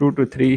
223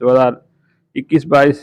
2021-22